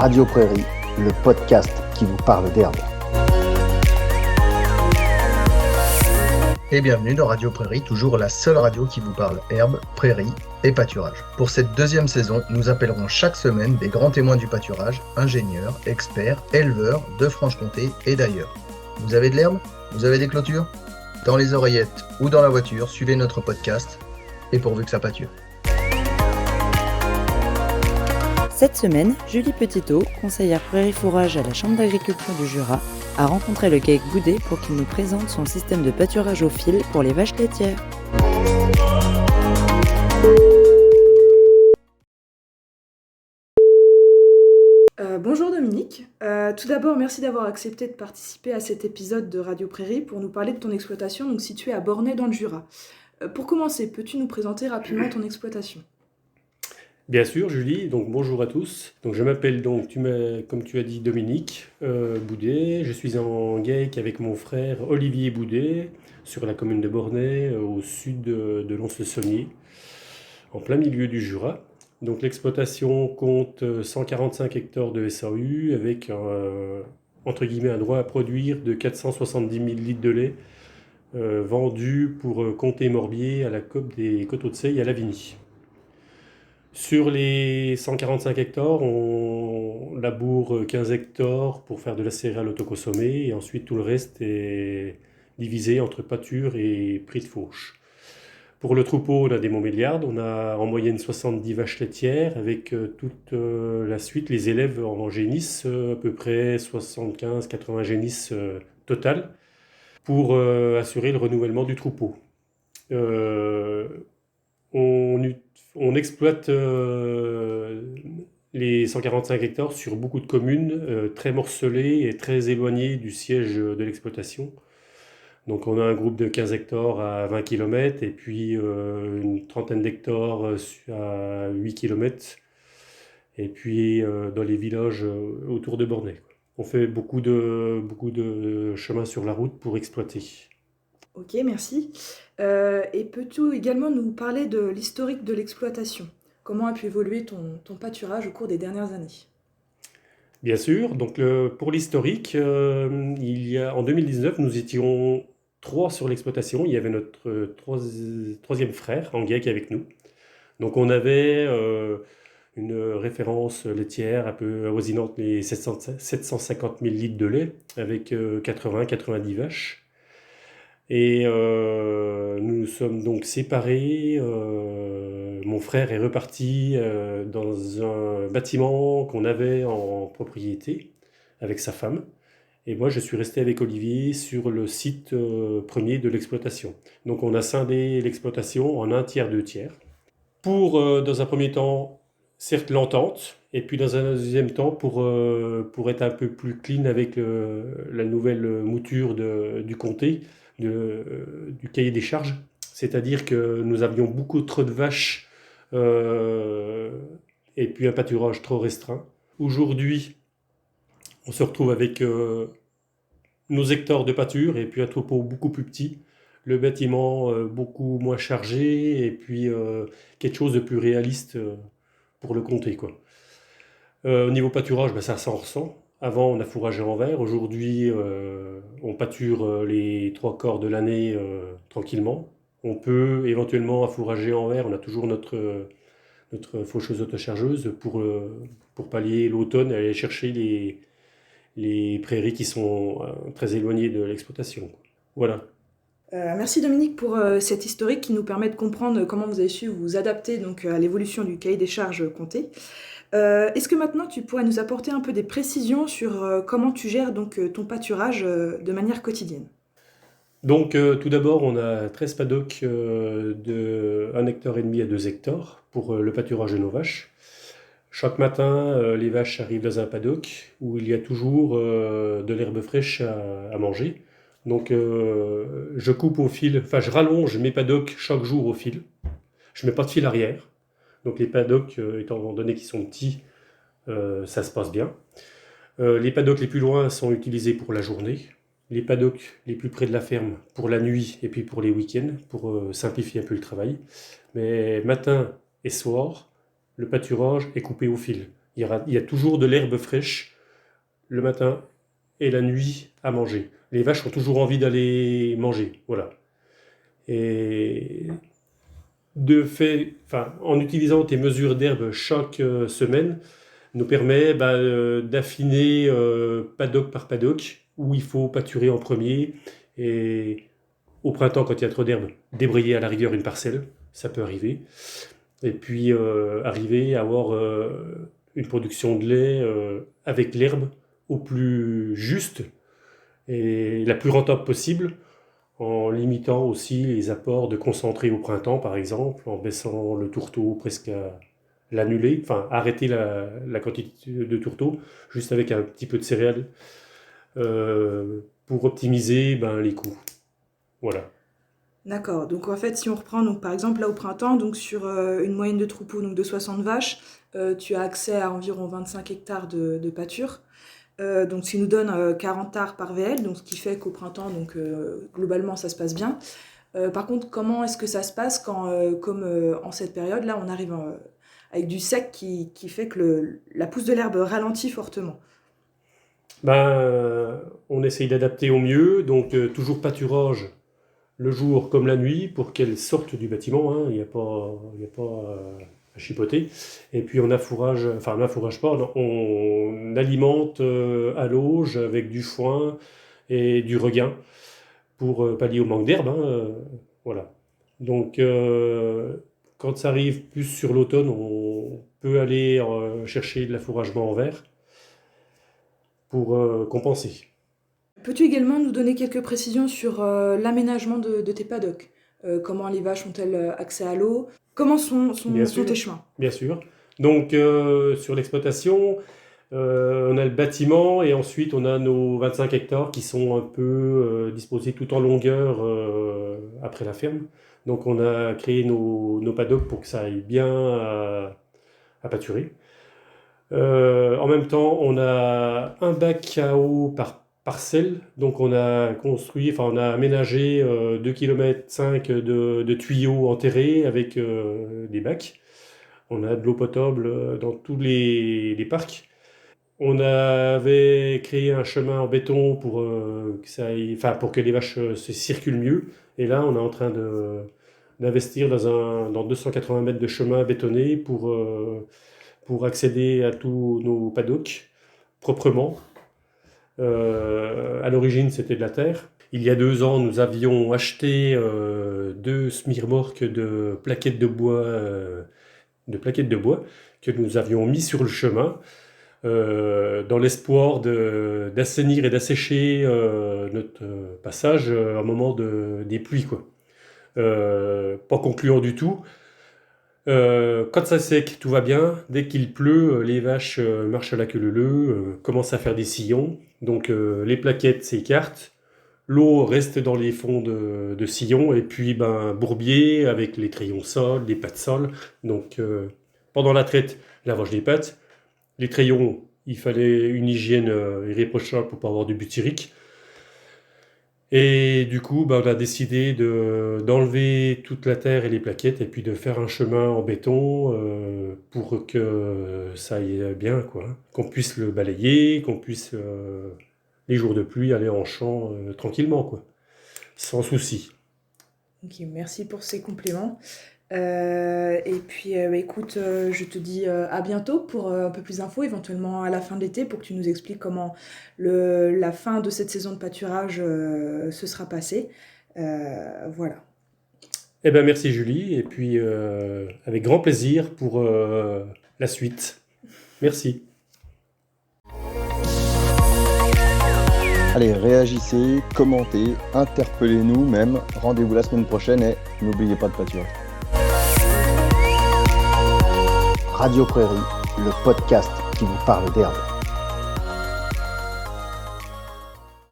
Radio Prairie, le podcast qui vous parle d'herbe. Et bienvenue dans Radio Prairie, toujours la seule radio qui vous parle herbe, prairie et pâturage. Pour cette deuxième saison, nous appellerons chaque semaine des grands témoins du pâturage, ingénieurs, experts, éleveurs de Franche-Comté et d'ailleurs. Vous avez de l'herbe ? Vous avez des clôtures ? Dans les oreillettes ou dans la voiture, suivez notre podcast et pourvu que ça pâture. Cette semaine, Julie Petitot, conseillère prairie-fourrage à la Chambre d'agriculture du Jura, a rencontré le GAEC Boudet pour qu'il nous présente son système de pâturage au fil pour les vaches laitières. Bonjour Dominique, tout d'abord merci d'avoir accepté de participer à cet épisode de Radio Prairie pour nous parler de ton exploitation donc située à Bornay dans le Jura. Pour commencer, peux-tu nous présenter rapidement ton exploitation ? Bien sûr, Julie. Donc bonjour à tous. Donc je m'appelle comme tu as dit, Dominique Boudet. Je suis en GAEC avec mon frère Olivier Boudet sur la commune de Bornay, au sud de Lons-le-Saunier, en plein milieu du Jura. Donc l'exploitation compte 145 hectares de SAU avec entre guillemets un droit à produire de 470 000 litres de lait vendu pour Comté-Morbier à la COP des Coteaux de Seye à Lavigny. Sur les 145 hectares, on laboure 15 hectares pour faire de la céréale autoconsommée et ensuite tout le reste est divisé entre pâture et prix de fourche. Pour le troupeau, on a des Montbéliardes, on a en moyenne 70 vaches laitières avec toute la suite, les élèves en génisse, à peu près 75-80 génisses total pour assurer le renouvellement du troupeau. On exploite les 145 hectares sur beaucoup de communes très morcelées et très éloignées du siège de l'exploitation. Donc on a un groupe de 15 hectares à 20 km et puis une trentaine d'hectares à 8 km et puis dans les villages autour de Bornay. On fait beaucoup de chemin sur la route pour exploiter. Ok, merci. Et peux-tu également nous parler de l'historique de l'exploitation ? Comment a pu évoluer ton pâturage au cours des dernières années ? Bien sûr. Donc pour l'historique, en 2019, nous étions 3 sur l'exploitation. Il y avait notre troisième frère en GAEC avec nous. Donc on avait une référence laitière un peu avoisinante les 750 000 litres de lait avec 80-90 vaches. Et nous nous sommes donc séparés. Mon frère est reparti dans un bâtiment qu'on avait en propriété avec sa femme. Et moi, je suis resté avec Olivier sur le site premier de l'exploitation. Donc on a scindé l'exploitation en 1/3, 2/3. Pour, dans un premier temps, certes l'entente, et puis dans un deuxième temps, pour être un peu plus clean avec la nouvelle mouture du comté, du cahier des charges, c'est-à-dire que nous avions beaucoup trop de vaches et puis un pâturage trop restreint. Aujourd'hui, on se retrouve avec nos hectares de pâture et puis un troupeau beaucoup plus petit, le bâtiment beaucoup moins chargé et puis quelque chose de plus réaliste pour le comté, quoi. Au niveau pâturage, ça s'en ressent. Avant, on a fourragé en verre. Aujourd'hui, on pâture les 3/4 de l'année tranquillement. On peut éventuellement affourager en verre. On a toujours notre faucheuse autochargeuse pour pallier l'automne et aller chercher les prairies qui sont très éloignées de l'exploitation. Voilà. Merci Dominique pour cet historique qui nous permet de comprendre comment vous avez su vous adapter donc, à l'évolution du cahier des charges comté. Est-ce que maintenant tu pourrais nous apporter un peu des précisions sur comment tu gères donc, ton pâturage de manière quotidienne ? Donc tout d'abord, on a 13 paddocks de 1,5 hectare à 2 hectares pour le pâturage de nos vaches. Chaque matin, les vaches arrivent dans un paddock où il y a toujours de l'herbe fraîche à manger. Donc je coupe au fil, je rallonge mes paddocks chaque jour au fil. Je ne mets pas de fil arrière. Donc les paddocks, étant donné qu'ils sont petits, ça se passe bien. Les paddocks les plus loin sont utilisés pour la journée. Les paddocks les plus près de la ferme pour la nuit et puis pour les week-ends, pour simplifier un peu le travail. Mais matin et soir, le pâturage est coupé au fil. Il y a toujours de l'herbe fraîche le matin et la nuit à manger. Les vaches ont toujours envie d'aller manger, voilà. Et en utilisant tes mesures d'herbe chaque semaine, nous permet d'affiner paddock par paddock où il faut pâturer en premier. Et au printemps, quand il y a trop d'herbe, débrayer à la rigueur une parcelle, ça peut arriver. Et puis arriver à avoir une production de lait avec l'herbe au plus juste et la plus rentable possible, en limitant aussi les apports de concentré au printemps, par exemple, en baissant le tourteau presque à l'annuler, enfin arrêter la quantité de tourteau, juste avec un petit peu de céréales, pour optimiser les coûts. Voilà. D'accord. Donc en fait, si on reprend donc par exemple là au printemps, donc sur une moyenne de troupeaux donc de 60 vaches, tu as accès à environ 25 hectares de pâture. Donc ce qui nous donne 40 arts par VL, donc ce qui fait qu'au printemps, donc globalement ça se passe bien. Par contre, comment est-ce que ça se passe quand, comme en cette période-là, on arrive avec du sec qui fait que la pousse de l'herbe ralentit fortement? On essaye d'adapter au mieux, donc toujours pâturage le jour comme la nuit pour qu'elles sortent du bâtiment, hein. Il n'y a pas à chipoter. Et puis on affourage pas, on alimente à l'auge avec du foin et du regain pour pallier au manque d'herbe, hein, voilà. Donc quand ça arrive plus sur l'automne, on peut aller chercher de l'affouragement en verre pour compenser. Peux-tu également nous donner quelques précisions sur l'aménagement de tes paddocks? Comment les vaches ont-elles accès à l'eau? Comment sont tes chemins? Bien sûr. Donc sur l'exploitation, on a le bâtiment et ensuite on a nos 25 hectares qui sont un peu disposés tout en longueur après la ferme. Donc on a créé nos paddocks pour que ça aille bien à pâturer. En même temps, on a un bac à eau par parcelle, donc on a aménagé 2,5 km de tuyaux enterrés avec des bacs. On a de l'eau potable dans tous les parcs. On avait créé un chemin en béton pour que les vaches se circulent mieux. Et là, on est en train d'investir dans 280 mètres de chemin bétonné pour accéder à tous nos paddocks proprement. À l'origine, c'était de la terre. Il y a 2 ans, nous avions acheté 2 semi-remorques de plaquettes de bois que nous avions mis sur le chemin dans l'espoir d'assainir et d'assécher notre passage au moment des pluies, quoi. Pas concluant du tout. Quand ça sec, tout va bien. Dès qu'il pleut, les vaches marchent à la queue leu-leu, commencent à faire des sillons. Donc les plaquettes s'écartent, l'eau reste dans les fonds de sillons, et puis bourbier avec les crayons sol, les pattes sol. Donc pendant la traite, lavage des pattes. Les crayons, il fallait une hygiène irréprochable pour pas avoir de butyrique. Et du coup, on a décidé d'enlever toute la terre et les plaquettes et puis de faire un chemin en béton pour que ça aille bien, quoi. Qu'on puisse le balayer, qu'on puisse, les jours de pluie, aller en champ tranquillement, quoi. Sans souci. Ok, merci pour ces compléments. Et puis, écoute, je te dis à bientôt pour un peu plus d'infos, éventuellement à la fin de l'été, pour que tu nous expliques comment la fin de cette saison de pâturage se sera passée. Voilà. Eh bien, merci Julie, et puis avec grand plaisir pour la suite. Merci. Allez, réagissez, commentez, interpellez-nous même. Rendez-vous la semaine prochaine et n'oubliez pas de pâturer. Radio Prairie, le podcast qui vous parle d'herbe.